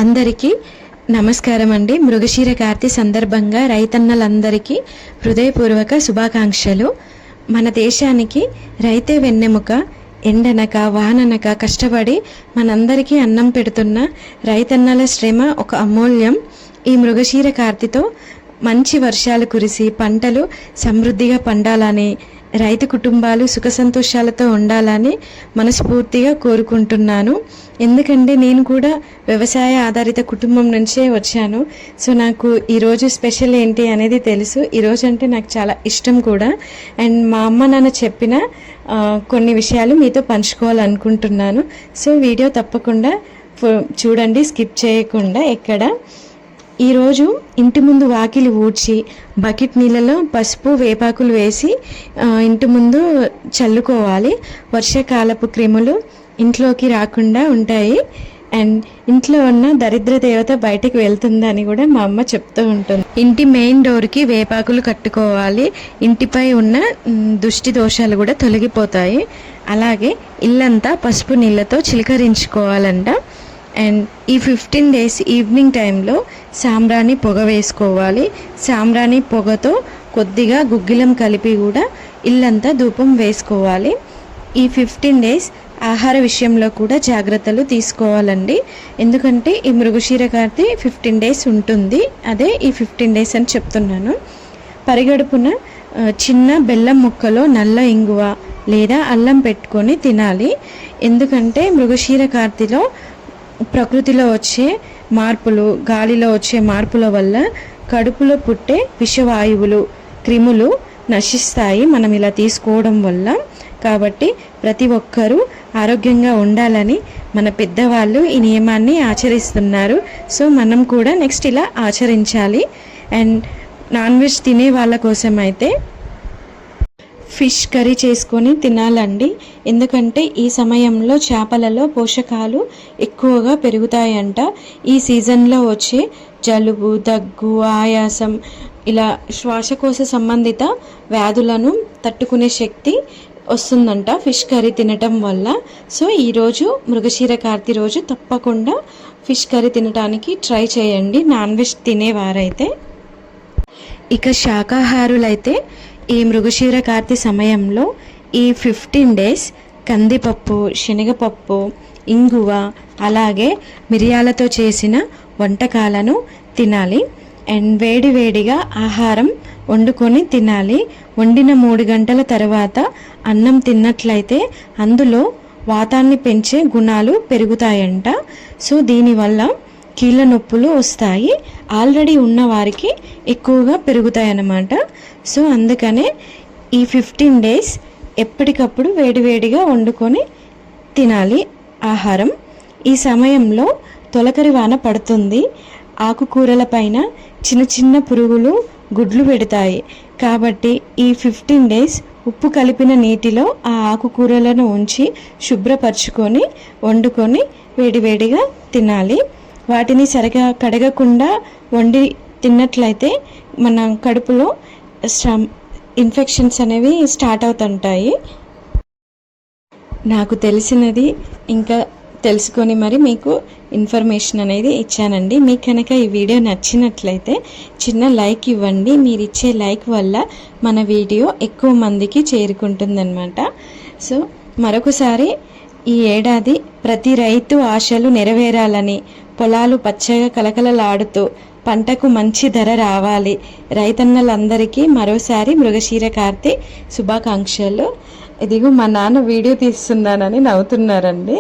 అందరికీ నమస్కారం అండి. మృగశిర కార్తె సందర్భంగా రైతన్నలందరికీ హృదయపూర్వక శుభాకాంక్షలు. మన దేశానికి రైతే వెన్నెముక. ఎండనక వాననక కష్టపడి మనందరికీ అన్నం పెడుతున్న రైతన్నల శ్రమ ఒక అమూల్యం. ఈ మృగశిర కార్తెతో మంచి వర్షాలు కురిసి పంటలు సమృద్ధిగా పండాలని, రైతు కుటుంబాలు సుఖ సంతోషాలతో ఉండాలని మనస్ఫూర్తిగా కోరుకుంటున్నాను. ఎందుకంటే నేను కూడా వ్యవసాయ ఆధారిత కుటుంబం నుంచే వచ్చాను. సో నాకు ఈరోజు స్పెషల్ ఏంటి అనేది తెలుసు. ఈరోజు అంటే నాకు చాలా ఇష్టం కూడా. అండ్ మా అమ్మ నాన్న చెప్పిన కొన్ని విషయాలు మీతో పంచుకోవాలనుకుంటున్నాను. సో వీడియో తప్పకుండా చూడండి, స్కిప్ చేయకుండా ఎక్కడ. ఈరోజు ఇంటి ముందు వాకిలి ఊడ్చి బకెట్ నీళ్ళలో పసుపు వేపాకులు వేసి ఇంటి ముందు చల్లుకోవాలి. వర్షాకాలపు క్రిములు ఇంట్లోకి రాకుండా ఉంటాయి. అండ్ ఇంట్లో ఉన్న దరిద్ర దేవత బయటికి వెళ్తుందని కూడా మా అమ్మ చెప్తూ ఉంటుంది. ఇంటి మెయిన్ డోర్కి వేపాకులు కట్టుకోవాలి. ఇంటిపై ఉన్న దుష్టి దోషాలు కూడా తొలగిపోతాయి. అలాగే ఇల్లంతా పసుపు నీళ్ళతో చిలకరించుకోవాలంట. అండ్ ఈ 15 days ఈవినింగ్ టైంలో సాంబ్రాణి పొగ వేసుకోవాలి. సాంబ్రాణి పొగతో కొద్దిగా గుగ్గిలం కలిపి కూడా ఇల్లంతా ధూపం వేసుకోవాలి. ఈ 15 days ఆహార విషయంలో కూడా జాగ్రత్తలు తీసుకోవాలండి. ఎందుకంటే ఈ మృగశిర కార్తె 15 days ఉంటుంది. అదే ఈ 15 days అని చెప్తున్నాను. పరిగడుపున చిన్న బెల్లం ముక్కలో నల్ల ఇంగువ లేదా అల్లం పెట్టుకొని తినాలి. ఎందుకంటే మృగశిర కార్తెలో ప్రకృతిలో వచ్చే మార్పులు, గాలిలో వచ్చే మార్పుల వల్ల కడుపులో పుట్టే విషవాయువులు, క్రిములు నశిస్తాయి మనం ఇలా తీసుకోవడం వల్ల. కాబట్టి ప్రతి ఒక్కరూ ఆరోగ్యంగా ఉండాలని మన పెద్దవాళ్ళు ఈ నియమాన్ని ఆచరిస్తున్నారు. సో మనం కూడా నెక్స్ట్ ఇలా ఆచరించాలి. అండ్ నాన్ వెజ్ తినే వాళ్ళ కోసం అయితే ఫిష్ కర్రీ చేసుకొని తినాలండి. ఎందుకంటే ఈ సమయంలో చేపలలో పోషకాలు ఎక్కువగా పెరుగుతాయంట. ఈ సీజన్లో వచ్చే జలుబు, దగ్గు, ఆయాసం, ఇలా శ్వాసకోశ సంబంధిత వ్యాధులను తట్టుకునే శక్తి వస్తుందంట ఫిష్ కర్రీ తినటం వల్ల. సో ఈరోజు మృగశిర కార్తె రోజు తప్పకుండా ఫిష్ కర్రీ తినడానికి ట్రై చేయండి నాన్ వెజ్ తినేవారైతే. ఇక శాకాహారులైతే ఈ మృగశిర కార్తె సమయంలో ఈ 15 days కందిపప్పు, శనగపప్పు, ఇంగువ అలాగే మిరియాలతో చేసిన వంటకాలను తినాలి. అండ్ వేడివేడిగా ఆహారం వండుకొని తినాలి. వండిన 3 గంటల తర్వాత అన్నం తిన్నట్లయితే అందులో వాతాన్ని పెంచే గుణాలు పెరుగుతాయంట. సో దీనివల్ల కీళ్ళ నొప్పులు వస్తాయి. ఆల్రెడీ ఉన్న వారికి ఎక్కువగా పెరుగుతాయన్నమాట. సో అందుకనే ఈ 15 days ఎప్పటికప్పుడు వేడివేడిగా వండుకొని తినాలి ఆహారం. ఈ సమయంలో తొలకరి వాన పడుతుంది. ఆకుకూరల పైన చిన్న చిన్న పురుగులు గుడ్లు పెడతాయి. కాబట్టి ఈ 15 days ఉప్పు కలిపిన నీటిలో ఆ ఆకుకూరలను ఉంచి శుభ్రపరచుకొని వండుకొని వేడివేడిగా తినాలి. వాటిని సరిగా కడగకుండా వండి తిన్నట్లయితే మన కడుపులో ఇన్ఫెక్షన్స్ అనేవి స్టార్ట్ అవుతుంటాయి. నాకు తెలిసినది ఇంకా తెలుసుకొని మరి మీకు ఇన్ఫర్మేషన్ అనేది ఇచ్చానండి. మీకు కనుక ఈ వీడియో నచ్చినట్లయితే చిన్న లైక్ ఇవ్వండి. మీరు ఇచ్చే లైక్ వల్ల మన వీడియో ఎక్కువ మందికి చేరుకుంటుందన్నమాట. సో మరొకసారి ఈ ఏడాది ప్రతి రైతు ఆశలు నెరవేరాలని, పొలాలు పచ్చగా కలకలలాడుతూ పంటకు మంచి ధర రావాలి. రైతన్నలందరికీ మరోసారి మృగశిర కార్తె శుభాకాంక్షలు. ఇదిగో మా నాన్న వీడియో తీస్తున్నానని నవ్వుతున్నారండి.